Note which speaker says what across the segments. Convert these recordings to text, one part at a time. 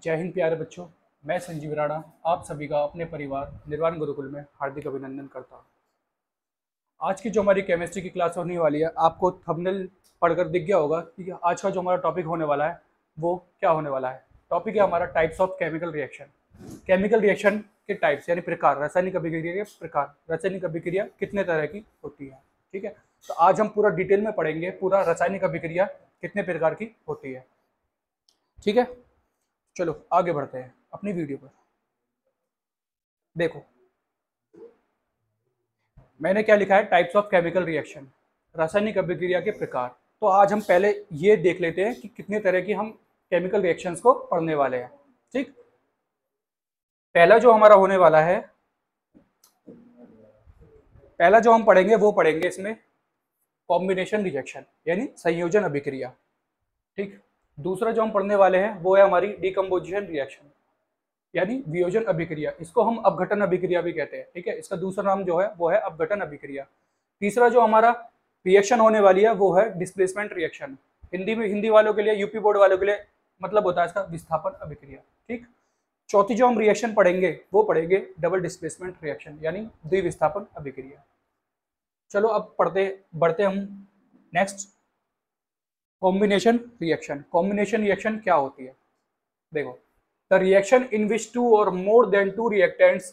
Speaker 1: जय हिंद प्यारे बच्चों। मैं संजीव राणा आप सभी का अपने परिवार निर्वाण गुरुकुल में हार्दिक अभिनंदन करता हूँ। आज की जो हमारी केमिस्ट्री की क्लास होने वाली है, आपको थंबनेल पढ़कर दिख गया होगा कि आज का जो हमारा टॉपिक होने वाला है वो क्या होने वाला है। टॉपिक है हमारा types of chemical reaction. Chemical reaction के टाइप्स यानी प्रकार, रासायनिक अभिक्रिया के प्रकार। रासायनिक अभिक्रिया कितने तरह की होती है, ठीक है। तो आज हम पूरा डिटेल में पढ़ेंगे, पूरा रासायनिक अभिक्रिया कितने प्रकार की होती है, ठीक है। चलो आगे बढ़ते हैं अपनी वीडियो पर। देखो मैंने क्या लिखा है, टाइप्स ऑफ केमिकल रिएक्शन, रासायनिक अभिक्रिया के प्रकार। तो आज हम पहले ये देख लेते हैं कि कितने तरह की हम केमिकल रिएक्शंस को पढ़ने वाले हैं, ठीक। पहला जो हमारा होने वाला है, पहला जो हम पढ़ेंगे वो पढ़ेंगे इसमें कॉम्बिनेशन रिएक्शन यानी संयोजन अभिक्रिया, ठीक। दूसरा जो हम पढ़ने वाले हैं वो है हमारी डिकम्पोजिशन रिएक्शन यानी वियोजन अभिक्रिया। इसको हम अपघटन अभिक्रिया भी कहते हैं, ठीक है। इसका दूसरा नाम जो है वो है अपघटन अभिक्रिया। तीसरा जो हमारा रिएक्शन होने वाली है वो है डिस्प्लेसमेंट रिएक्शन। हिंदी वालों के लिए, यूपी बोर्ड वालों के लिए मतलब होता है इसका विस्थापन अभिक्रिया, ठीक। चौथी जो हम रिएक्शन पढ़ेंगे वो पढ़ेंगे डबल डिस्प्लेसमेंट रिएक्शन यानी द्विविस्थापन अभिक्रिया। चलो अब बढ़ते हम next, combination reaction. Combination reaction क्या होती है, देखो। The reaction in which two or more than two reactants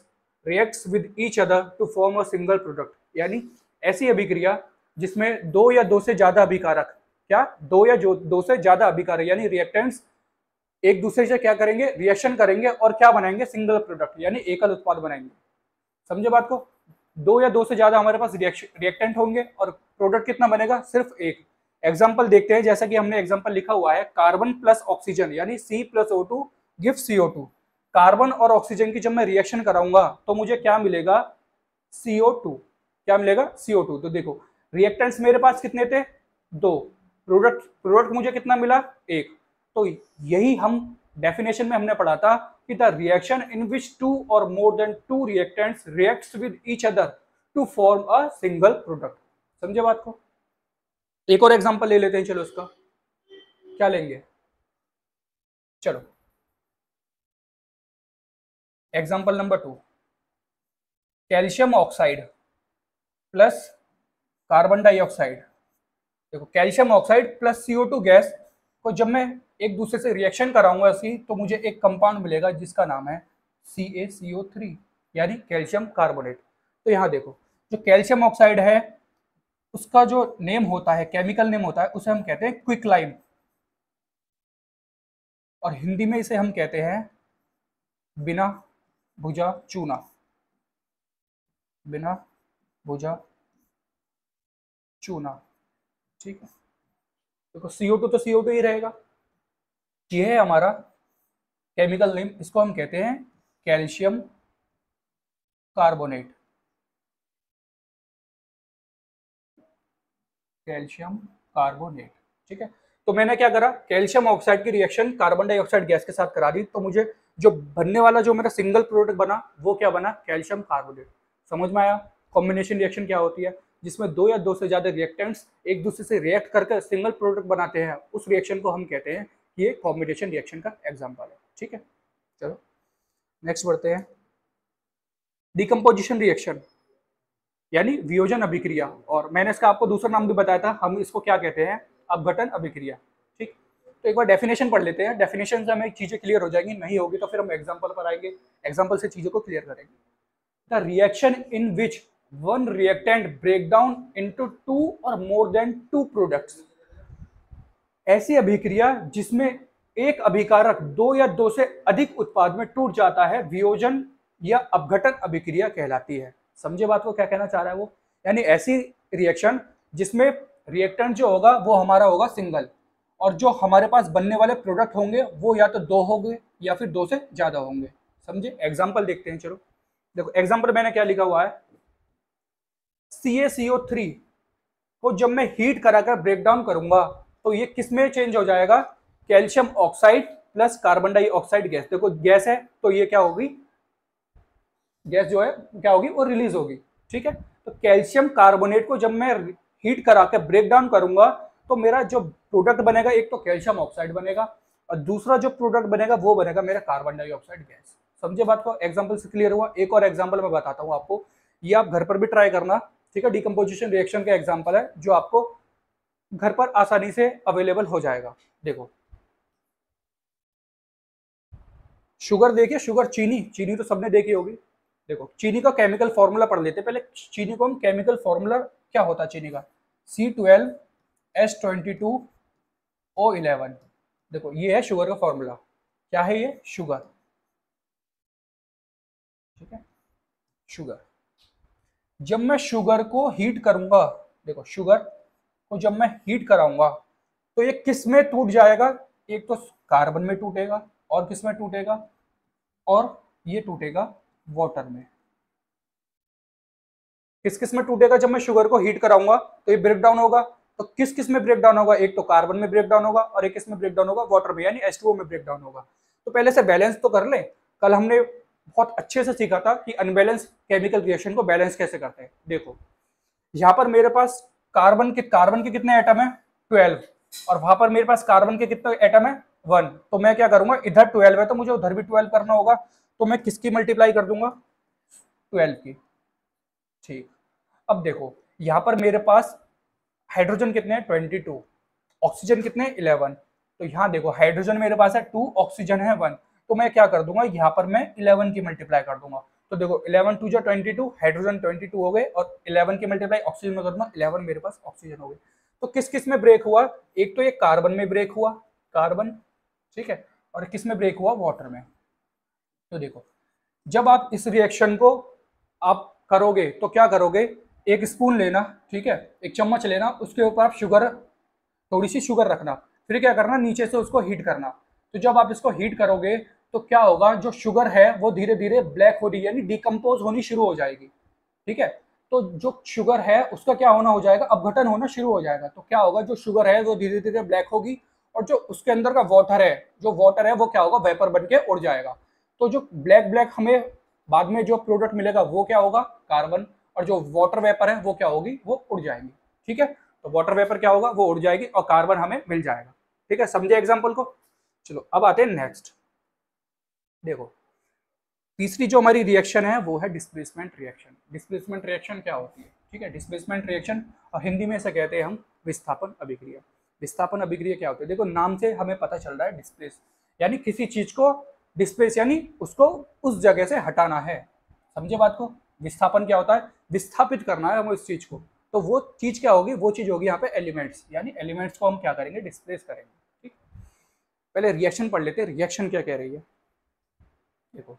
Speaker 1: reacts with each other to form a single product, यानी ऐसी अभिक्रिया जिसमें दो या दो से ज्यादा अभिकारक, क्या दो से ज्यादा अभिकारक यानी रिएक्टेंट्स एक दूसरे से क्या करेंगे, रिएक्शन करेंगे और क्या बनाएंगे, सिंगल प्रोडक्ट यानी एकल उत्पाद बनाएंगे। समझे बात को। दो या दो से ज्यादा हमारे पास रिएक्टेंट होंगे और प्रोडक्ट कितना बनेगा, सिर्फ एक। एग्जाम्पल देखते हैं, जैसा कि हमने एग्जाम्पल लिखा हुआ है, कार्बन प्लस ऑक्सीजन यानी C+O2 गिव CO2। कार्बन और ऑक्सीजन की जब मैं रिएक्शन कराऊंगा तो मुझे क्या मिलेगा, CO2। क्या मिलेगा, CO2। तो देखो रिएक्टेंट्स मेरे पास कितने थे, दो। प्रोडक्ट मुझे कितना मिला, एक। तो यही हम डेफिनेशन में हमने पढ़ा था कि the reaction in which two और more than two reactants reacts with each other to form a single product. समझे बात को। एक और एग्जांपल ले लेते हैं, चलो इसका क्या लेंगे, चलो example number 2, calcium oxide plus carbon dioxide. देखो calcium oxide plus CO2 gas को जब मैं एक दूसरे से रिएक्शन कराऊंगा इसकी, तो मुझे एक कंपाउंड मिलेगा जिसका नाम है CaCO3 यानी कैल्शियम कार्बोनेट। तो यहाँ देखो जो कैल्शियम ऑक्साइड है उसका जो नेम होता है, केमिकल नेम होता है, उसे हम कहते हैं क्विकलाइम और हिंदी में इसे हम कहते हैं बिना भुजा चूना। बिना भुजा चूना, ठीक है। देखो CO2 तो CO2 ही रहेगा। ये है हमारा केमिकल नेम, इसको हम कहते हैं कैल्शियम कार्बोनेट। कैल्शियम कार्बोनेट, ठीक है। तो मैंने क्या करा, कैल्शियम ऑक्साइड की रिएक्शन कार्बन डाइऑक्साइड गैस के साथ करा दी, तो मुझे जो बनने वाला जो मेरा सिंगल प्रोडक्ट बना वो क्या बना, कैल्शियम कार्बोनेट। समझ में आया। कॉम्बिनेशन रिएक्शन क्या होती है, जिसमें दो या दो से ज्यादा रिएक्टेंट्स एक दूसरे से रिएक्ट करके सिंगल प्रोडक्ट बनाते हैं, उस रिएक्शन को हम कहते हैं ये कॉम्बिनेशन रिएक्शन का एग्जाम्पल है, ठीक है। चलो नेक्स्ट बढ़ते हैं, डिकम्पोजिशन रिएक्शन यानी वियोजन अभिक्रिया। और मैंने इसका आपको दूसरा नाम भी बताया था, हम इसको क्या कहते हैं, अपघटन अभिक्रिया, ठीक। तो एक बार डेफिनेशन पढ़ लेते हैं, डेफिनेशन से हमें चीजें क्लियर हो जाएंगी, नहीं होगी तो फिर हम एग्जांपल पर आएंगे, एग्जांपल से चीजों को क्लियर करेंगे। The reaction in which one reactant break down into two और मोर देन टू प्रोडक्ट्स, ऐसी अभिक्रिया जिसमें एक अभिकारक दो या दो से अधिक उत्पाद में टूट जाता है, वियोजन या अपघटन अभिक्रिया कहलाती है। समझे बात को, क्या कहना चाह रहा है वो, यानी ऐसी रिएक्शन जिसमें रिएक्टेंट जो होगा वो हमारा होगा सिंगल, और जो हमारे पास बनने वाले प्रोडक्ट होंगे वो या तो दो होंगे या फिर दो से ज्यादा होंगे। समझे। एग्जाम्पल देखते हैं, चलो देखो एग्जाम्पल मैंने क्या लिखा हुआ है, CaCO3 को जब मैं हीट कराकर ब्रेक डाउन करूंगा तो ये किस में चेंज हो जाएगा, calcium oxide plus carbon dioxide gas. देखो गैस है तो ये क्या होगी, गैस जो है क्या होगी, वो रिलीज होगी, ठीक है। तो कैल्शियम कार्बोनेट को जब मैं हीट करा के ब्रेक डाउन करूंगा तो मेरा जो प्रोडक्ट बनेगा एक तो कैल्शियम ऑक्साइड बनेगा और दूसरा जो प्रोडक्ट बनेगा वो बनेगा मेरा कार्बन डाइऑक्साइड गैस। समझे बात को? एग्जाम्पल से क्लियर हुआ? एक और एग्जाम्पल मैं बताता हूँ आपको, ये आप घर पर भी ट्राई करना, ठीक है? डिकम्पोजिशन रिएक्शन का एग्जाम्पल है जो आपको घर पर आसानी से अवेलेबल हो जाएगा। देखो शुगर देखिए, शुगर, चीनी, चीनी तो सबने देखी होगी। देखो चीनी का केमिकल फॉर्मूला पढ़ लेते पहले। चीनी को हम केमिकल फॉर्मूला क्या होता है चीनी का? C12H22O11। देखो ये है शुगर का फॉर्मूला। क्या है ये? शुगर, ठीक है, शुगर। जब मैं शुगर को हीट करूंगा, देखो शुगर को जब मैं हीट कराऊंगा तो ये किस में टूट जाएगा? एक तो कार्बन में टूटेगा, और किस में टूटेगा? और ये टूटेगा वाटर में। किस किस में टूटेगा? जब मैं शुगर को हीट कराऊंगा तो ये ब्रेक डाउन होगा। तो किस किस में ब्रेक डाउन होगा? एक तो कार्बन में ब्रेक डाउन होगा, और एक किस में ब्रेक डाउन होगा? वाटर में, यानी H2O में ब्रेक डाउन होगा। तो पहले से बैलेंस तो कर ले। कल हमने बहुत अच्छे से सीखा था कि अनबैलेंस केमिकल रिएक्शन को बैलेंस कैसे करते हैं। देखो यहाँ पर मेरे पास कार्बन के कितने एटम है? 12, और वहां पर मेरे पास कार्बन के कितने एटम है? 1। तो मैं क्या करूंगा, इधर 12 है तो मुझे उधर भी 12 करना होगा, तो मैं किसकी मल्टीप्लाई कर दूंगा? 12 की। ठीक, अब देखो यहाँ पर मेरे पास हाइड्रोजन कितने हैं? 22। ऑक्सीजन कितने? 11। तो यहाँ देखो हाइड्रोजन मेरे पास है 2, ऑक्सीजन है 1। तो मैं क्या कर दूंगा, यहाँ पर मैं 11 की मल्टीप्लाई कर दूंगा। तो देखो 11 2 22, हाइड्रोजन 22 हो गए, और 11 की मल्टीप्लाई ऑक्सीजन में करूंगा, 11 मेरे पास ऑक्सीजन हो गए। तो किस किस में ब्रेक हुआ? एक तो ये कार्बन में ब्रेक हुआ, कार्बन, ठीक है, और किस में ब्रेक हुआ? वाटर में। तो देखो जब आप इस रिएक्शन को आप करोगे तो क्या करोगे, एक स्पून लेना, ठीक है, एक चम्मच लेना, उसके ऊपर आप शुगर, थोड़ी सी शुगर रखना, फिर क्या करना, नीचे से उसको हीट करना। तो जब आप इसको हीट करोगे तो क्या होगा, जो शुगर है वो धीरे धीरे ब्लैक हो रही, यानी डिकम्पोज होनी शुरू हो जाएगी, ठीक है। तो जो शुगर है उसका क्या होना हो जाएगा, अपघटन होना शुरू हो जाएगा। तो क्या होगा, जो शुगर है वो धीरे धीरे ब्लैक होगी, और जो उसके अंदर का वाटर है, जो वाटर है वो क्या होगा, वेपर बन के उड़ जाएगा। तो जो ब्लैक ब्लैक हमें बाद में जो प्रोडक्ट मिलेगा वो क्या होगा, कार्बन, और जो वाटर वेपर है वो क्या होगी, वो उड़ जाएगी, ठीक है। तो वाटर वेपर क्या होगा, वो उड़ जाएगी, और कार्बन हमें मिल जाएगा, ठीक है। समझे एग्जाम्पल को? चलो अब आते हैं नेक्स्ट। देखो तीसरी जो हमारी रिएक्शन है वो है डिस्प्लेसमेंट रिएक्शन। डिस्प्लेसमेंट रिएक्शन क्या होती है, ठीक है, डिस्प्लेसमेंट रिएक्शन, और हिंदी में से कहते हैं हम विस्थापन अभिक्रिया। विस्थापन अभिक्रिया क्या होती है? देखो नाम से हमें पता चल रहा है डिस्प्लेस, यानी किसी चीज को डिस्प्लेस, यानी उसको उस जगह से हटाना है। समझे बात को? विस्थापन क्या होता है? विस्थापित करना है हमें उस चीज को। तो वो चीज क्या होगी, वो चीज होगी यहाँ पे एलिमेंट्स, यानी एलिमेंट्स को हम क्या करेंगे, डिस्प्लेस करेंगे, ठीक। पहले रिएक्शन पढ़ लेते हैं, रिएक्शन क्या कह रही है। देखो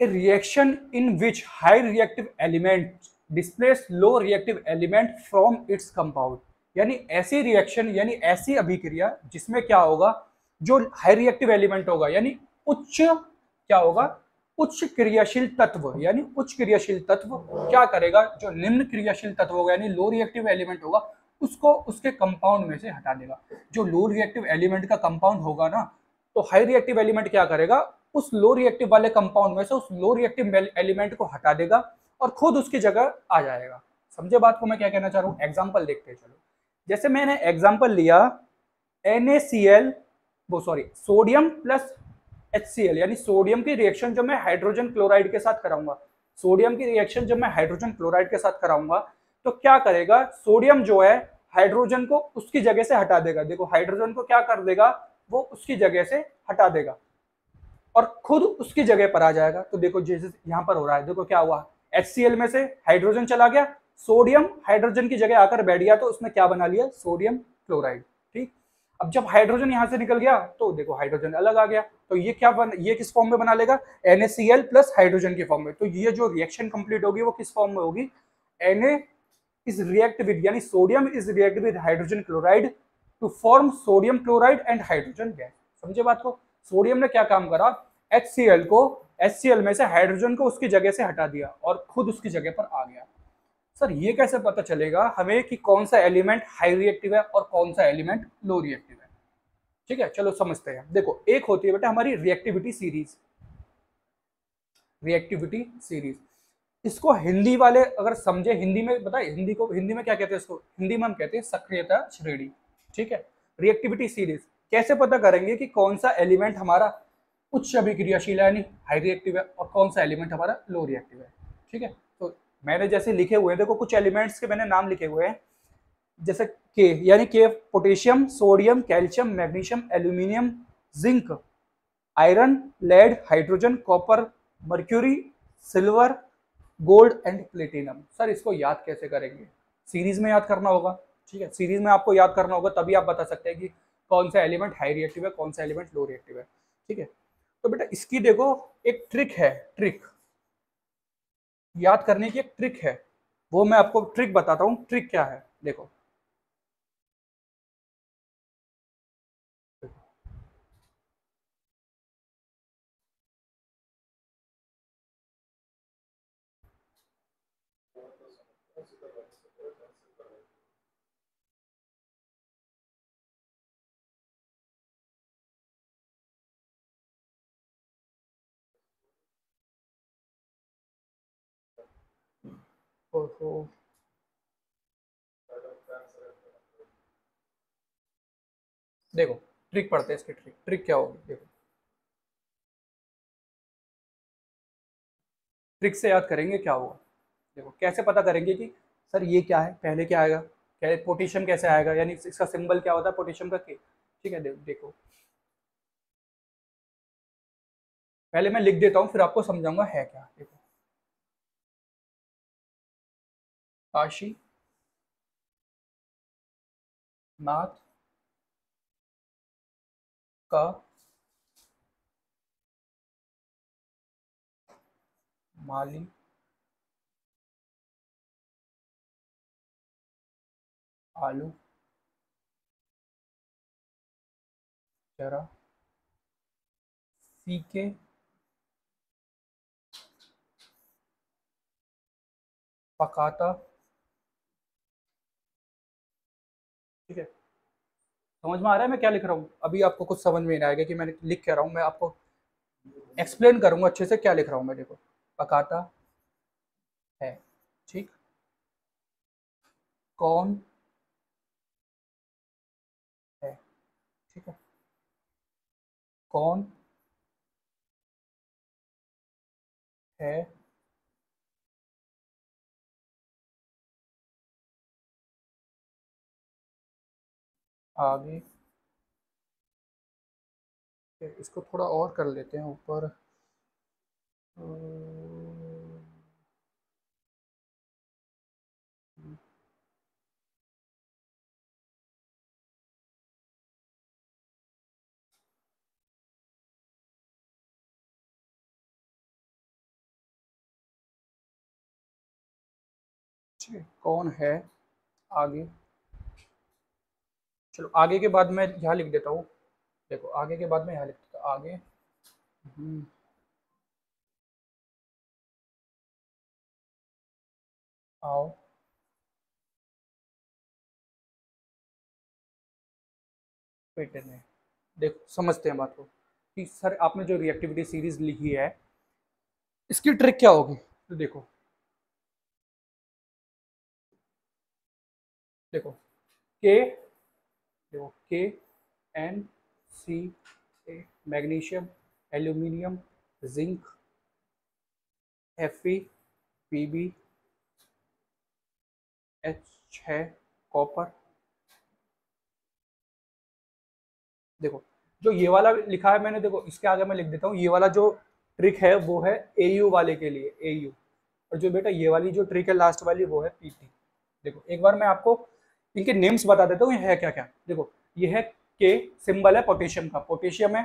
Speaker 1: a reaction in which high reactive element displace low reactive element from its compound, यानी ऐसी रिएक्शन, यानी ऐसी अभिक्रिया जिसमें क्या होगा, जो हाई रिएक्टिव एलिमेंट होगा, यानी उच्च क्या होगा, उच्च क्रियाशील तत्व, यानी उच्च क्रियाशील तत्व क्या करेगा, जो निम्न क्रियाशील तत्व होगा, यानी लो रिएक्टिव एलिमेंट होगा, उसको उसके कंपाउंड में से हटा देगा। जो लो रिएक्टिव एलिमेंट का कंपाउंड होगा ना, तो हाई रिएक्टिव एलिमेंट क्या करेगा, उस लो रिएक्टिव वाले कंपाउंड में से उस लो रिएक्टिव एलिमेंट को हटा देगा और खुद उसकी जगह आ जाएगा। समझे बात को मैं क्या कहना चाह रहा हूँ? एग्जांपल देखते हैं। चलो जैसे मैंने एग्जांपल लिया NaCl, वो सॉरी सोडियम प्लस HCl, यानी सोडियम की रिएक्शन जब मैं हाइड्रोजन क्लोराइड के साथ कराऊंगा, सोडियम की रिएक्शन जब मैं हाइड्रोजन क्लोराइड के साथ कराऊंगा तो क्या करेगा, सोडियम जो है हाइड्रोजन को उसकी जगह से हटा देगा। देखो हाइड्रोजन को क्या कर देगा, वो उसकी जगह से हटा देगा और खुद उसकी जगह पर आ जाएगा। तो देखो जैसे यहाँ पर हो रहा है, देखो क्या हुआ, HCl में से हाइड्रोजन चला गया, सोडियम हाइड्रोजन की जगह आकर बैठ गया, तो उसने क्या बना लिया, सोडियम क्लोराइड, ठीक। अब जब हाइड्रोजन यहाँ से निकल गया तो देखो हाइड्रोजन अलग आ गया, तो ये क्या ये किस फॉर्म में बना लेगा, NaCl प्लस हाइड्रोजन की फॉर्म में। तो ये जो रिएक्शन कंप्लीट होगी वो किस फॉर्म में होगी, Na is react with, यानी sodium is react with hydrogen chloride to form sodium chloride and hydrogen gas. समझे बात को? सोडियम ने क्या काम करा, HCl में से हाइड्रोजन को उसकी जगह से हटा दिया और खुद उसकी जगह पर आ गया। सर ये कैसे पता चलेगा हमें कि कौन सा एलिमेंट हाई रिएक्टिव है और कौन सा एलिमेंट लो रिएक्टिव है? ठीक है, चलो समझते हैं। देखो एक होती है बेटा हमारी रिएक्टिविटी सीरीज, रिएक्टिविटी सीरीज, इसको हिंदी वाले अगर समझे, हिंदी में बताए, हिंदी में क्या कहते हैं इसको, हिंदी में हम कहते हैं सक्रियता श्रेणी, ठीक है, रिएक्टिविटी सीरीज। कैसे पता करेंगे कि कौन सा एलिमेंट हमारा उच्च अभिक्रियाशील है यानी हाई रिएक्टिव है और कौन सा एलिमेंट हमारा लो रिएक्टिव है। ठीक है, तो मैंने जैसे लिखे हुए हैं, देखो कुछ एलिमेंट्स के मैंने नाम लिखे हुए हैं, जैसे के यानी के potassium, sodium, calcium, magnesium, aluminium, zinc, iron, lead, hydrogen, copper, mercury, silver, gold and platinum. Sir इसको याद कैसे करेंगे? सीरीज में याद करना होगा। ठीक है, सीरीज में आपको याद करना होगा, तभी आप बता सकते हैं कि कौन सा एलिमेंट हाई रिएक्टिव है, कौन सा एलिमेंट लो रिएक्टिव है। ठीक है, तो बेटा इसकी देखो एक ट्रिक है, ट्रिक याद करने की एक ट्रिक है, वो मैं आपको ट्रिक बताता हूँ। ट्रिक क्या है देखो, ओहो, देखो ट्रिक पढ़ते हैं इसकी। ट्रिक ट्रिक क्या होगी देखो, ट्रिक से याद करेंगे क्या होगा। देखो कैसे पता करेंगे कि सर ये क्या है, पहले क्या आएगा, क्या पोटेशियम कैसे आएगा, यानी इसका सिंबल क्या होता है पोटेशियम का के। ठीक है, देखो पहले मैं लिख देता हूँ फिर आपको समझाऊंगा है क्या। देखो काशी नाथ का माली आलू जरा फीके पकाता। ठीक है, समझ में आ रहा है मैं क्या लिख रहा हूँ? अभी आपको कुछ समझ में नहीं आएगा कि मैंने लिख क्या रहा हूँ, मैं आपको एक्सप्लेन करूंगा अच्छे से क्या लिख रहा हूँ मैं। देखो पकाता है, ठीक, कौन है, ठीक है, कौन है आगे। इसको थोड़ा और कर लेते हैं ऊपर। ठीक है, कौन है आगे। चलो आगे के बाद मैं यहाँ लिख देता हूँ। देखो आगे के बाद मैं यहाँ लिख देता हूँ आगे। आओ पेटने। देखो समझते हैं बात को कि सर आपने जो रिएक्टिविटी सीरीज लिखी है इसकी ट्रिक क्या होगी। तो देखो देखो के, देखो K N C A, magnesium, aluminium, zinc, Fe, Pb, H6, copper. देखो जो ये वाला लिखा है मैंने, देखो इसके आगे मैं लिख देता हूँ, ये वाला जो ट्रिक है वो है Au वाले के लिए, Au। और जो बेटा ये वाली जो ट्रिक है लास्ट वाली वो है Pt। देखो एक बार मैं आपको इनके नेम्स बता देता हूँ ये है क्या क्या। देखो ये है के, सिंबल है पोटेशियम का, पोटेशियम है,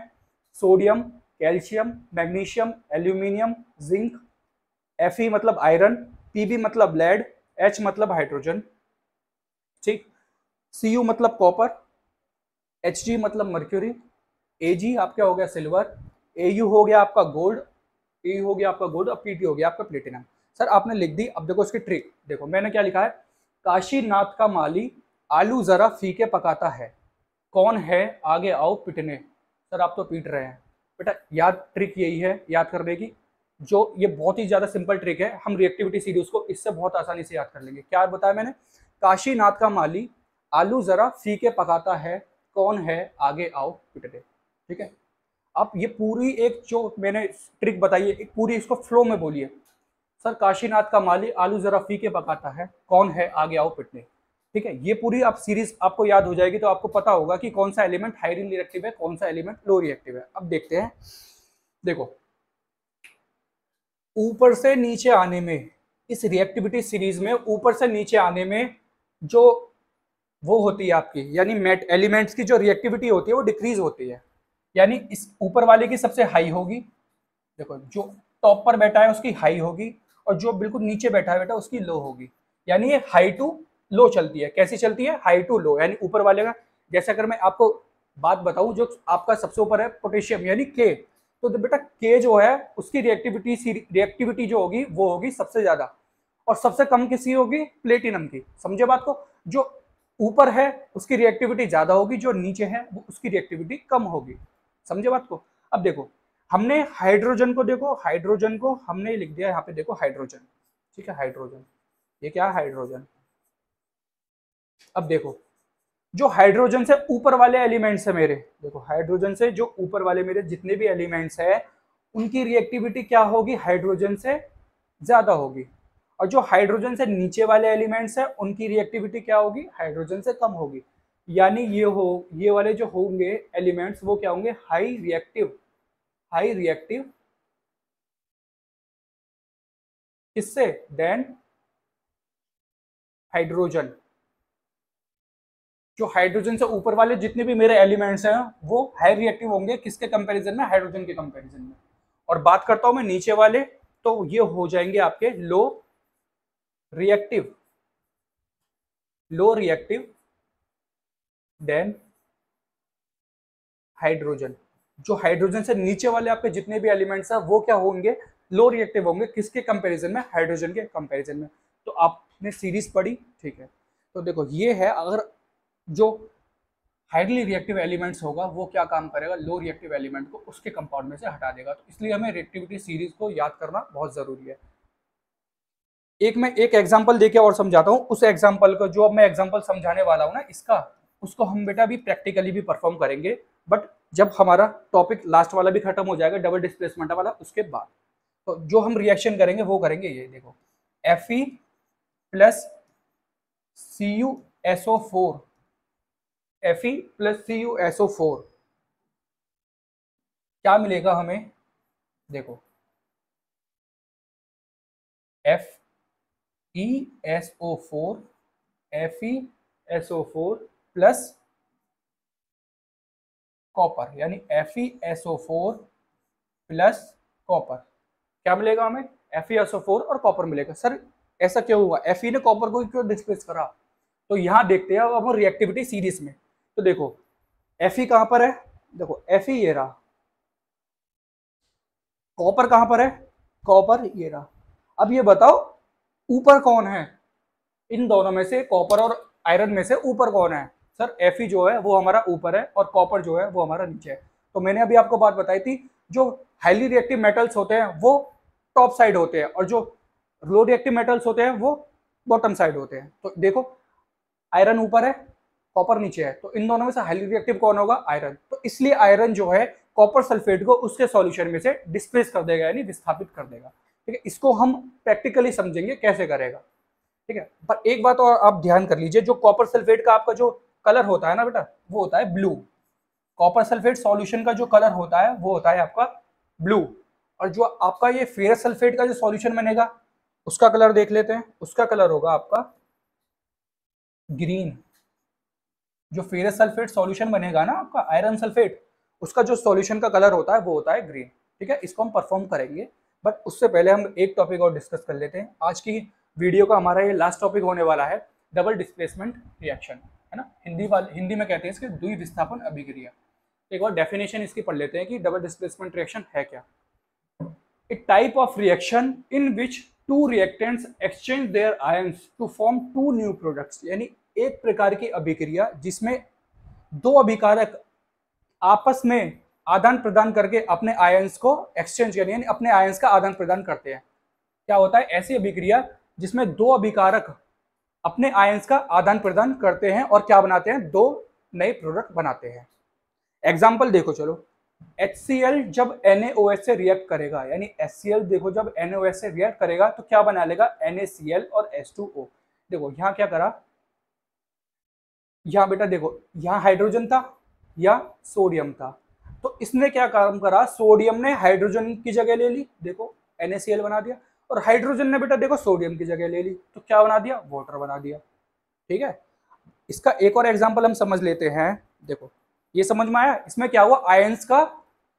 Speaker 1: sodium, calcium, magnesium, aluminium, zinc, Fe मतलब आयरन, Pb मतलब लेड, H मतलब हाइड्रोजन, ठीक, Cu मतलब कॉपर, Hg मतलब मर्क्यूरी, Ag आपका हो गया सिल्वर, Au हो गया आपका गोल्ड, Au हो गया आपका गोल्ड और Pt हो गया आपका प्लेटिनम। सर आपने लिख दी। अब देखो इसकी ट्रिक, देखो मैंने क्या लिखा है, काशीनाथ का माली आलू जरा फीके पकाता है, कौन है आगे आओ पिटने। सर आप तो पीट रहे हैं बेटा, याद ट्रिक यही है याद करने की, जो ये बहुत ही ज्यादा सिंपल ट्रिक है, हम रिएक्टिविटी सीरीज को इससे बहुत आसानी से याद कर लेंगे। क्या बताया मैंने, काशीनाथ का माली आलू जरा फीके पकाता है, कौन है आगे आओ पिटने। ठीक है, आप ये पूरी एक जो मैंने ट्रिक बताई है, एक पूरी इसको फ्लो में बोलिए। सर काशीनाथ का माली आलू जरा फीके पकाता है, कौन है आगे आओ पिटने। ठीक है, ये पूरी आप सीरीज आपको याद हो जाएगी तो आपको पता होगा कि कौन सा एलिमेंट हाईली रिएक्टिव है, कौन सा एलिमेंट लो रिएक्टिव है। अब देखते हैं, देखो ऊपर से नीचे आने में, इस रिएक्टिविटी सीरीज में ऊपर से नीचे आने में जो वो होती है आपकी, यानी मेट एलिमेंट्स की जो रिएक्टिविटी होती है वो डिक्रीज होती है। यानी इस ऊपर वाले की सबसे हाई होगी, देखो जो टॉप पर बैठा है उसकी हाई होगी, और जो बिल्कुल नीचे बैठा है बेटा उसकी लो होगी। यानी ये हाई टू लो चलती है। कैसी चलती है? हाई टू लो, यानी ऊपर वाले का। जैसे अगर मैं आपको बात बताऊं, जो आपका सबसे ऊपर है पोटेशियम यानी के, तो बेटा के जो है उसकी रिएक्टिविटी जो होगी वो होगी सबसे ज्यादा, और सबसे कम किसकी होगी? प्लेटिनम की। समझे बात को? जो ऊपर है उसकी रिएक्टिविटी ज्यादा होगी, जो नीचे है वो उसकी रिएक्टिविटी कम होगी। समझे बात को? अब देखो हमने हाइड्रोजन को, देखो हाइड्रोजन को हमने लिख दिया यहाँ पे, देखो हाइड्रोजन। ठीक है, हाइड्रोजन, ये क्या है? हाइड्रोजन। अब देखो जो हाइड्रोजन से ऊपर वाले एलिमेंट्स है मेरे, देखो हाइड्रोजन से जो ऊपर वाले मेरे जितने भी एलिमेंट्स है उनकी रिएक्टिविटी क्या होगी? हाइड्रोजन से ज्यादा होगी। और जो हाइड्रोजन से नीचे वाले एलिमेंट्स है उनकी रिएक्टिविटी क्या होगी? हाइड्रोजन से कम होगी। यानी ये वाले जो होंगे एलिमेंट्स वो क्या होंगे? हाई रिएक्टिव किससे? Than hydrogen. जो हाइड्रोजन से ऊपर वाले जितने भी मेरे एलिमेंट्स हैं वो हाई रिएक्टिव होंगे, किसके कंपैरिजन में? हाइड्रोजन के कंपैरिजन में। और बात करता हूं मैं नीचे वाले, तो ये हो जाएंगे आपके लो रिएक्टिव देन हाइड्रोजन। जो हाइड्रोजन से नीचे वाले आपके जितने भी एलिमेंट्स हैं वो क्या होंगे? लो रिएक्टिव होंगे, किसके कंपैरिजन में? हाइड्रोजन के कंपैरिजन में। तो आपने सीरीज पढ़ी, ठीक है। तो देखो ये है, अगर जो हाईली रिएक्टिव एलिमेंट्स होगा वो क्या काम करेगा? लो रिएक्टिव एलिमेंट को उसके कंपाउंड में से हटा देगा। तो इसलिए हमें रिएक्टिविटी सीरीज को याद करना बहुत जरूरी है। मैं एक एग्जांपल देके और समझाता हूँ। उस एग्जांपल को, जो अब मैं एग्जांपल समझाने वाला हूँ ना इसका, उसको हम बेटा भी प्रैक्टिकली भी परफॉर्म करेंगे, बट जब हमारा टॉपिक लास्ट वाला भी खत्म हो जाएगा, डबल डिस्प्लेसमेंट वाला, उसके बाद। तो जो हम रिएक्शन करेंगे वो करेंगे ये, देखो Fe plus CuSO4, Fe plus CuSO4 क्या मिलेगा हमें? देखो FeSO4 प्लस कॉपर, यानी FeSO4 प्लस कॉपर क्या मिलेगा हमें? FeSO4 और कॉपर मिलेगा। सर ऐसा क्यों हुआ? Fe ने कॉपर को क्यों डिस्प्लेस करा? तो यहां देखते हैं अब हम रिएक्टिविटी सीरीज में। तो देखो Fe कहां पर है? देखो Fe ये रहा, कॉपर कहां पर है? कॉपर ये रहा। अब ये बताओ ऊपर कौन है इन दोनों में से? कॉपर और आयरन में से ऊपर कौन है? सर Fe जो है वो हमारा ऊपर है और कॉपर जो है वो हमारा नीचे है। तो मैंने अभी आपको बात बताई थी, जो हाईली रिएक्टिव मेटल्स होते हैं वो टॉप साइड होते हैं, और जो लो रिएक्टिव मेटल्स होते हैं वो बॉटम साइड होते हैं। तो देखो आयरन ऊपर है, कॉपर नीचे है, तो इन दोनों में से हाईली रिएक्टिव कौन होगा? आयरन। तो इसलिए आयरन जो है कॉपर सल्फेट को उसके सॉल्यूशन में से डिस्प्लेस कर देगा, यानी विस्थापित कर देगा। ठीक है, इसको हम प्रैक्टिकली समझेंगे कैसे करेगा। ठीक है, पर एक बात और आप ध्यान कर लीजिए, जो कॉपर सल्फेट का आपका जो कलर होता है ना बेटा, वो होता है ब्लू। कॉपर सल्फेट सॉल्यूशन का जो कलर होता है वो होता है आपका ब्लू। और जो आपका ये फेरस सल्फेट का जो सॉल्यूशन बनेगा उसका कलर देख लेते हैं। उसका कलर होगा आपका ग्रीन। जो फेरस सल्फेट सॉल्यूशन बनेगा ना आपका आयरन सल्फेट, उसका जो सॉल्यूशन का कलर होता है वो होता है ग्रीन। ठीक है, इसको हम परफॉर्म करेंगे, बट उससे पहले हम एक टॉपिक और डिस्कस कर लेते हैं। आज की वीडियो का हमारा ये लास्ट टॉपिक होने वाला है डबल डिस्प्लेसमेंट रिएक्शन, है ना। हिंदी में कहते हैं इसके द्विविस्थापन अभिक्रिया। एक बार डेफिनेशन इसकी पढ़ लेते हैं कि डबल डिस्प्लेसमेंट रिएक्शन है क्या। A type of reaction in which two reactants exchange their ions to form two new products, यानी एक प्रकार की अभिक्रिया जिसमें दो अभिकारक आपस में आदान प्रदान करके अपने आयंस को एक्सचेंज करने, यानी अपने आयंस का आदान प्रदान करते हैं। क्या होता है? ऐसी अभिक्रिया जिसमें दो अभिकारक अपने आयंस का आदान प्रदान करते हैं और क्या बनाते हैं? दो नए प्रोडक्ट बनाते हैं। एग्जाम्पल देखो चलो, HCl जब NaOH से रिएक्ट करेगा, यानी HCl देखो जब NaOH से रिएक्ट करेगा तो क्या बना लेगा, NaCl और H2O। देखो यहाँ क्या करा, यहाँ बेटा देखो यहाँ हाइड्रोजन था या सोडियम था, तो इसने क्या काम करा, सोडियम ने हाइड्रोजन की जगह ले ली, देखो NaCl बना दिया, और हाइड्रोजन ने बेटा देखो सोडियम की जगह ले ली, तो क्या बना दिया, वाटर बना दिया। ठीक है, इसका एक और एग्जांपल हम समझ लेते हैं। देखो ये समझ में आया, इसमें क्या हुआ, आयंस का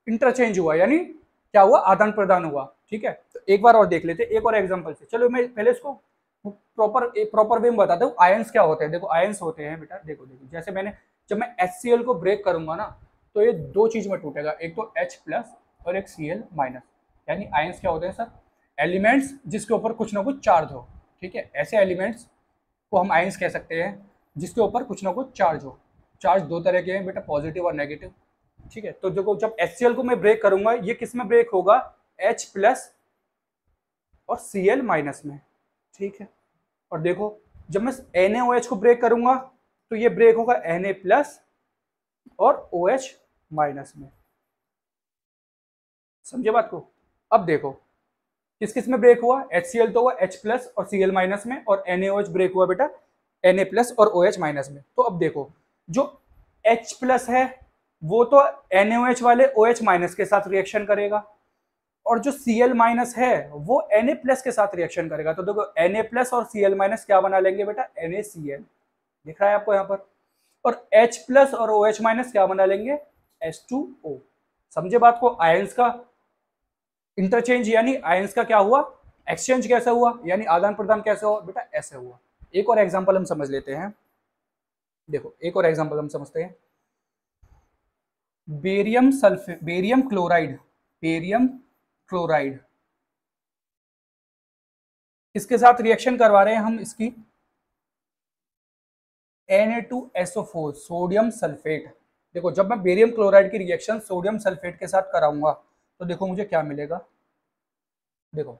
Speaker 1: इंटरचेंज हुआ, यानी क्या हुआ, आदान प्रदान हुआ। ठीक है, तो एक बार और देख लेते हैं एक और एग्जांपल से। चलो मैं पहले इसको प्रॉपर वे में बताता हूँ आयंस क्या होते हैं। देखो आयंस होते हैं बेटा, देखो देखो जैसे मैंने, जब मैं HCl को ब्रेक करूंगा ना, तो ये दो चीज में टूटेगा, एक तो H प्लस और एक Cl माइनस। यानी आयंस क्या होते हैं सर, एलिमेंट्स जिसके ऊपर कुछ ना कुछ चार्ज हो। ठीक है, ऐसे एलिमेंट्स को हम आयंस कह सकते हैं जिसके ऊपर कुछ ना कुछ चार्ज हो। चार्ज दो तरह के हैं बेटा, पॉजिटिव और नेगेटिव। ठीक है, तो देखो जब HCl को मैं ब्रेक करूंगा, ये किस में ब्रेक होगा, H प्लस और Cl माइनस में। ठीक है, और देखो जब मैं NaOH को ब्रेक करूंगा तो ये ब्रेक होगा Na प्लस और OH माइनस में। समझे बात को। अब देखो किस किस में ब्रेक हुआ, HCl तो हुआ H प्लस और Cl माइनस में, और NaOH ब्रेक हुआ बेटा Na प्लस और OH माइनस में। तो अब देखो जो H प्लस है वो तो NaOH वाले OH माइनस के साथ रिएक्शन करेगा, और जो Cl माइनस है वो Na प्लस के साथ रिएक्शन करेगा। तो देखो Na प्लस और Cl माइनस क्या बना लेंगे बेटा, NaCl, दिख रहा है आपको यहाँ पर। और H प्लस और OH माइनस क्या बना लेंगे, H2O। समझे बात को, आयंस का इंटरचेंज यानी आयंस का क्या हुआ, एक्सचेंज कैसा हुआ, यानी आदान प्रदान कैसे हुआ बेटा, ऐसे हुआ। एक और एग्जांपल हम समझ लेते हैं। देखो एक और एग्जांपल हम समझते हैं, barium sulphate, barium chloride, barium chloride इसके साथ रिएक्शन करवा रहे हैं हम इसकी Na2SO4 सोडियम सल्फेट। देखो जब मैं बेरियम क्लोराइड की रिएक्शन सोडियम सल्फेट के साथ कराऊंगा तो देखो मुझे क्या मिलेगा। देखो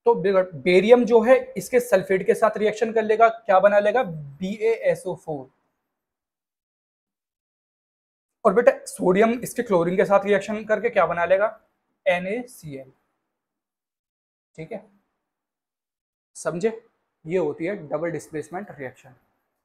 Speaker 1: तो बेरियम जो है इसके सल्फेट के साथ रिएक्शन कर लेगा, क्या बना लेगा, BaSO4। और बेटा सोडियम इसके क्लोरीन के साथ रिएक्शन करके क्या बना लेगा, NaCl। ठीक है, समझे, ये होती है डबल डिस्प्लेसमेंट रिएक्शन।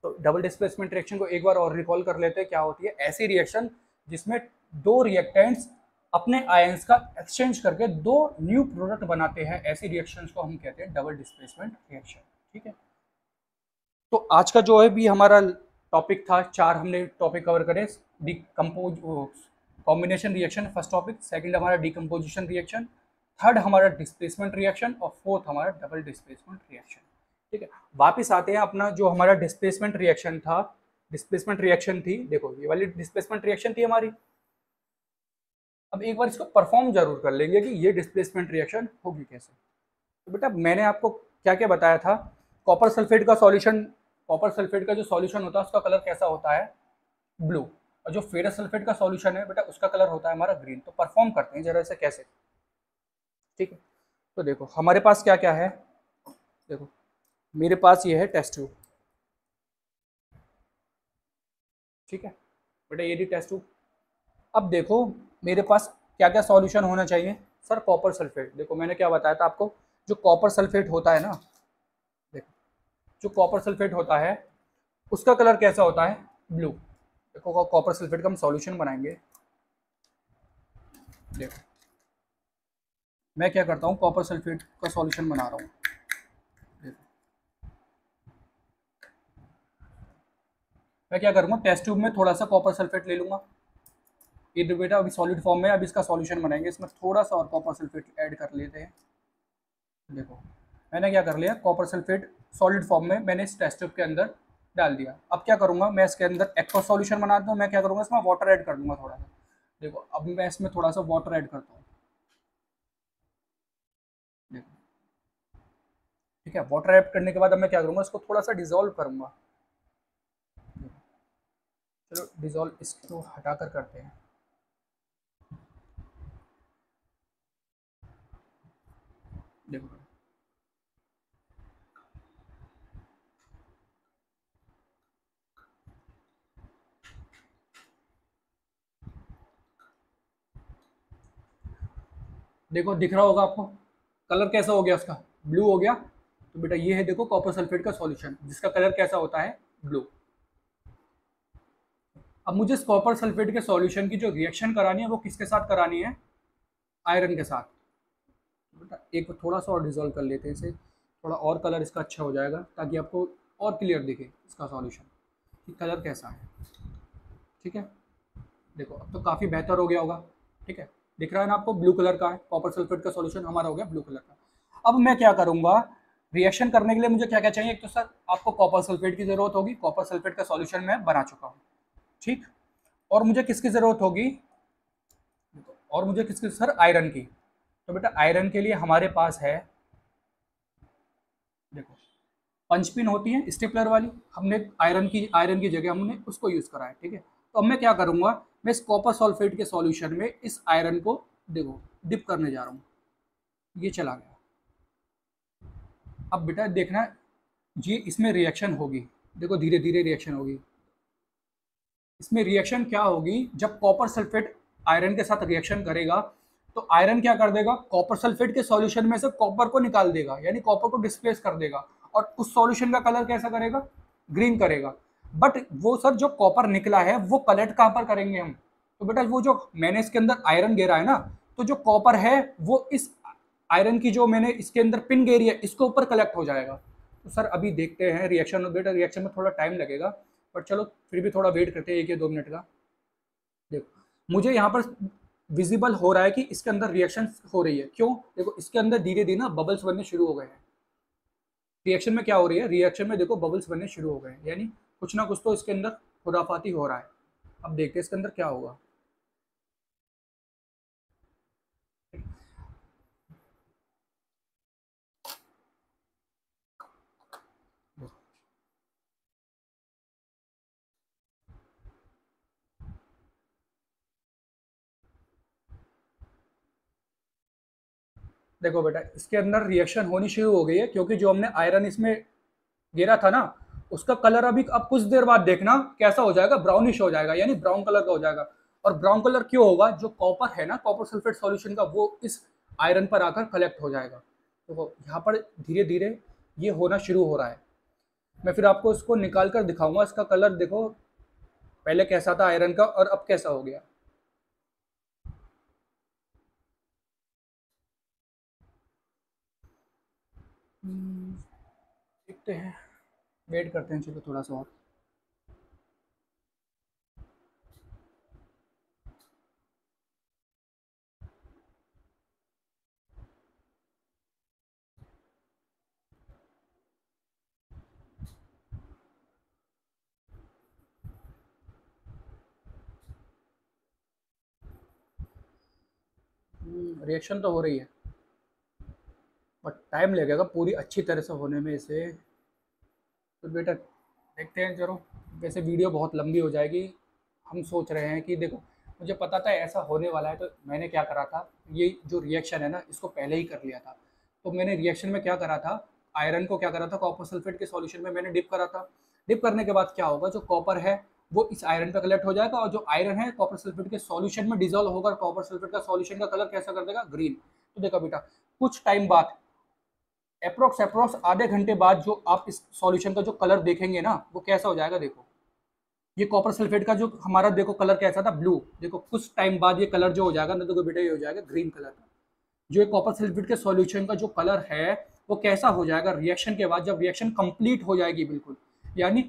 Speaker 1: तो डबल डिस्प्लेसमेंट रिएक्शन को एक बार और रिकॉल कर लेते हैं। क्या होती है, ऐसी रिएक्शन जिसमें दो रिएक्टेंट्स अपने आयंस का एक्सचेंज करके दो न्यू प्रोडक्ट बनाते हैं, ऐसी रिएक्शंस को हम कहते हैं डबल डिस्प्लेसमेंट रिएक्शन। ठीक है, तो आज का जो है भी हमारा टॉपिक था, चार हमने टॉपिक कवर करे, decompose combination reaction first topic, second हमारा डिकम्पोजिशन रिएक्शन, थर्ड हमारा डिस्प्लेसमेंट रिएक्शन, और फोर्थ हमारा डबल डिस्प्लेसमेंट रिएक्शन। ठीक है, वापिस आते हैं अपना जो हमारा डिस्प्लेसमेंट रिएक्शन था, डिस्प्लेसमेंट रिएक्शन थी, देखो ये वाली डिस्प्लेसमेंट रिएक्शन थी हमारी। अब एक बार इसको परफॉर्म जरूर कर लेंगे कि ये डिस्प्लेसमेंट रिएक्शन होगी कैसे। तो बेटा मैंने आपको क्या क्या बताया था, कॉपर सल्फेट का सॉल्यूशन, कॉपर सल्फेट का जो सॉल्यूशन होता है उसका कलर कैसा होता है, ब्लू, और जो फेरस सल्फेट का सॉल्यूशन है बेटा उसका कलर होता है हमारा ग्रीन। तो परफॉर्म करते हैं जरा से कैसे। ठीक है, तो देखो हमारे पास क्या क्या है, देखो मेरे पास ये है टेस्ट ट्यूब। ठीक है बेटा, ये टेस्ट ट्यूब। अब देखो मेरे पास क्या क्या सॉल्यूशन होना चाहिए, सर कॉपर सल्फेट। देखो मैंने क्या बताया था आपको, जो कॉपर सल्फेट होता है ना, देखो जो कॉपर सल्फेट होता है उसका कलर कैसा होता है, ब्लू। देखो कॉपर सल्फेट का हम सॉल्यूशन बनाएंगे। देखो मैं क्या करता हूँ, कॉपर सल्फेट का सॉल्यूशन बना रहा हूँ। मैं क्या करूँगा, टेस्ट ट्यूब में थोड़ा सा कॉपर सल्फेट ले लूँगा। ये बेटा अभी सॉलिड फॉर्म में, अब इसका सॉल्यूशन बनाएंगे, इसमें थोड़ा सा और कॉपर सल्फेट ऐड कर लेते हैं। देखो मैंने क्या कर लिया, कॉपर सल्फेट सॉलिड फॉर्म में मैंने इस टेस्ट ट्यूब के अंदर डाल दिया। अब क्या करूँगा, मैं इसके अंदर एक्वा सॉल्यूशन बनाता हूँ। मैं क्या करूँगा, इसमें वाटर ऐड कर दूँगा थोड़ा सा। देखो अब मैं इसमें थोड़ा सा वाटर ऐड करता हूँ। देखो ठीक है, वाटर ऐड करने के बाद अब मैं क्या करूँगा, इसको थोड़ा सा डिजोल्व करूँगा। चलो डिजोल्व इसको हटा कर करते हैं। देखो देखो दिख रहा होगा आपको, कलर कैसा हो गया उसका, ब्लू हो गया। तो बेटा ये है देखो कॉपर सल्फेट का सॉल्यूशन जिसका कलर कैसा होता है, ब्लू। अब मुझे इस कॉपर सल्फेट के सॉल्यूशन की जो रिएक्शन करानी है वो किसके साथ करानी है, आयरन के साथ। बेटा एक थोड़ा सा और डिजोल्व कर लेते हैं इसे, थोड़ा और कलर इसका अच्छा हो जाएगा ताकि आपको और क्लियर दिखे इसका सॉल्यूशन कि कलर कैसा है। ठीक है, देखो अब तो काफ़ी बेहतर हो गया होगा। ठीक है, दिख रहा है ना आपको, ब्लू कलर का है कॉपर सल्फेट का सॉल्यूशन हमारा हो गया ब्लू कलर का। अब मैं क्या करूंगा, रिएक्शन करने के लिए मुझे क्या क्या चाहिए, एक तो सर आपको कॉपर सल्फेट की जरूरत होगी, कॉपर सल्फेट का सॉल्यूशन मैं बना चुका हूँ। ठीक, और मुझे किसकी जरूरत होगी, और मुझे किसकी, सर आयरन की। तो बेटा आयरन के लिए हमारे पास है, देखो पंच पिन होती है स्टेपलर वाली, हमने आयरन की जगह हमने उसको यूज करा है। ठीक है, तो अब मैं क्या करूंगा, मैं इस कॉपर सल्फेट के सॉल्यूशन में इस आयरन को देखो डिप करने जा रहा हूँ, ये चला गया। अब बेटा देखना, ये इसमें रिएक्शन होगी, देखो धीरे धीरे रिएक्शन होगी। इसमें रिएक्शन क्या होगी, जब कॉपर सल्फेट आयरन के साथ रिएक्शन करेगा तो आयरन क्या कर देगा, कॉपर सल्फेट के सॉल्यूशन में से कॉपर को निकाल देगा, यानी कॉपर को डिस्प्लेस कर देगा, और उस सॉल्यूशन का कलर कैसा करेगा, ग्रीन करेगा। बट वो सर जो कॉपर निकला है वो कलेक्ट कहाँ पर करेंगे हम, तो बेटा वो जो मैंने इसके अंदर आयरन गेरा है ना, तो जो कॉपर है वो इस आयरन की जो मैंने इसके अंदर पिन गेरी है इसके ऊपर कलेक्ट हो जाएगा। तो सर अभी देखते हैं रिएक्शन, बेटा रिएक्शन में थोड़ा टाइम लगेगा, बट चलो फिर भी थोड़ा वेट करते हैं 1 या 2 मिनट का। देखो मुझे यहाँ पर विजिबल हो रहा है कि इसके अंदर रिएक्शन हो रही है, क्यों, देखो इसके अंदर धीरे धीरे ना बबल्स बनने शुरू हो गए हैं। रिएक्शन में क्या हो रही है, रिएक्शन में देखो बबल्स बनने शुरू हो गए हैं, यानी कुछ ना कुछ तो इसके अंदर खुराफाती हो रहा है। अब देखते हैं इसके अंदर क्या होगा। देखो बेटा इसके अंदर रिएक्शन होनी शुरू हो गई है, क्योंकि जो हमने आयरन इसमें गिरा था ना, उसका कलर अभी अब कुछ देर बाद देखना कैसा हो जाएगा, ब्राउनिश हो जाएगा, यानी ब्राउन कलर का हो जाएगा। और ब्राउन कलर क्यों होगा, जो कॉपर है ना कॉपर सल्फेट सॉल्यूशन का, वो इस आयरन पर आकर कलेक्ट हो जाएगा। तो यहाँ पर धीरे धीरे ये होना शुरू हो रहा है। मैं फिर आपको इसको निकाल कर दिखाऊंगा, इसका कलर देखो पहले कैसा था आयरन का और अब कैसा हो गया। देखते हैं, वेट करते हैं चलो थोड़ा सा और। रिएक्शन तो हो रही है, बट टाइम लगेगा पूरी अच्छी तरह से होने में इसे। तो बेटा देखते हैं चलो, वैसे वीडियो बहुत लंबी हो जाएगी। हम सोच रहे हैं कि देखो मुझे पता था ऐसा होने वाला है, तो मैंने क्या करा था, ये जो रिएक्शन है ना इसको पहले ही कर लिया था। तो मैंने रिएक्शन में क्या करा था, आयरन को क्या करा था, कॉपर सल्फेट के सॉल्यूशन में मैंने डिप करा था। डिप करने के बाद क्या होगा, जो कॉपर है वो इस आयरन पे कलेक्ट हो जाएगा, और जो आयरन है कॉपर सल्फेट के सॉल्यूशन में डिजोल्व होकर कॉपर सल्फेट का सॉल्यूशन का कलर कैसा कर देगा, ग्रीन। तो देखो बेटा कुछ टाइम बाद, अप्रोक्स आधे घंटे बाद जो आप इस सॉल्यूशन का जो कलर देखेंगे ना वो कैसा हो जाएगा। देखो ये कॉपर सल्फेट का जो हमारा देखो कलर कैसा था, ब्लू, देखो कुछ टाइम बाद ये कलर जो हो जाएगा ना, देखो बेटा ये हो जाएगा ग्रीन कलर का। जो कॉपर सल्फेट के सॉल्यूशन का जो कलर है वो कैसा हो जाएगा रिएक्शन के बाद, जब रिएक्शन कंप्लीट हो जाएगी बिल्कुल, यानी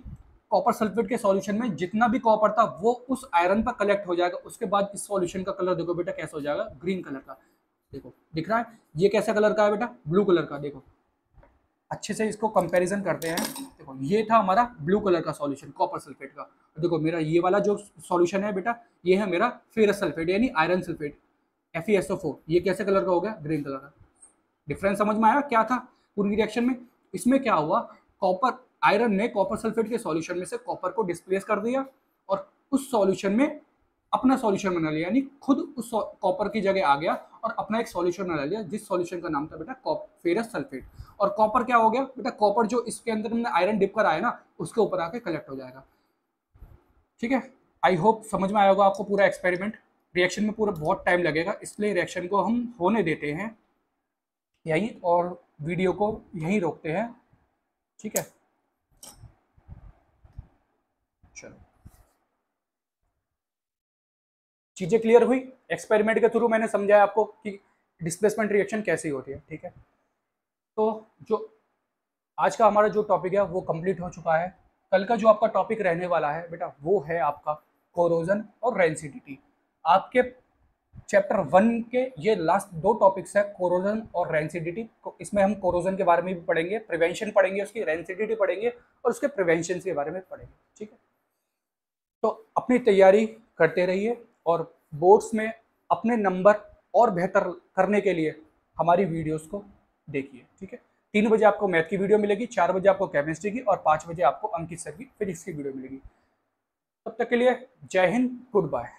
Speaker 1: कॉपर सल्फेट के सॉल्यूशन में जितना भी कॉपर था वो उस आयरन पर कलेक्ट हो जाएगा, उसके बाद इस सॉल्यूशन का कलर देखो बेटा कैसा हो जाएगा, ग्रीन कलर का। देखो दिख रहा है ये कैसा कलर का है बेटा, ब्लू कलर का। देखो अच्छे से इसको कंपैरिजन करते हैं। देखो ये था हमारा ब्लू कलर का सॉल्यूशन कॉपर सल्फेट का, देखो मेरा ये वाला जो सॉल्यूशन है बेटा ये है मेरा फेरस सल्फेट यानी आयरन सल्फेट FeSO4, ये कैसे कलर का हो गया, ग्रीन कलर का। डिफरेंस समझ में आया क्या था पूरी रिएक्शन में। इसमें क्या हुआ, कॉपर आयरन ने कॉपर सल्फेट के सॉल्यूशन में से कॉपर को डिस्प्लेस कर दिया और उस सॉल्यूशन में अपना सॉल्यूशन बना लिया, यानी खुद उस कॉपर की जगह आ गया और अपना एक सॉल्यूशन बना लिया, जिस सॉल्यूशन का नाम था बेटा फेरस सल्फेट। और कॉपर क्या हो गया बेटा, कॉपर जो इसके अंदर हमने आयरन डिप कर आया ना उसके ऊपर आके कलेक्ट हो जाएगा। ठीक है, आई होप समझ में आया होगा आपको पूरा एक्सपेरिमेंट। रिएक्शन में पूरा बहुत टाइम लगेगा, इसलिए रिएक्शन को हम होने देते हैं यहीं और वीडियो को यहीं रोकते हैं। ठीक है, चलो चीज़ें क्लियर हुई। एक्सपेरिमेंट के थ्रू मैंने समझाया आपको कि डिस्प्लेसमेंट रिएक्शन कैसी होती है। ठीक है, तो जो आज का हमारा जो टॉपिक है वो कंप्लीट हो चुका है। कल का जो आपका टॉपिक रहने वाला है बेटा वो है आपका कोरोजन और रेंसिडिटी। आपके चैप्टर 1 के ये लास्ट 2 टॉपिक्स है, कोरोजन और रेंसिडिटी। इसमें हम कोरोजन के बारे में भी पढ़ेंगे, प्रिवेंशन पढ़ेंगे, उसकी रेंसिडिटी पढ़ेंगे और उसके प्रिवेंशन के बारे में पढ़ेंगे। ठीक है, तो अपनी तैयारी करते रहिए और बोर्ड्स में अपने नंबर और बेहतर करने के लिए हमारी वीडियोस को देखिए। ठीक है, 3 बजे आपको मैथ की वीडियो मिलेगी, 4 बजे आपको केमिस्ट्री की और 5 बजे आपको अंकित सर की फिजिक्स की वीडियो मिलेगी। तब तक के लिए जय हिंद, गुड बाय।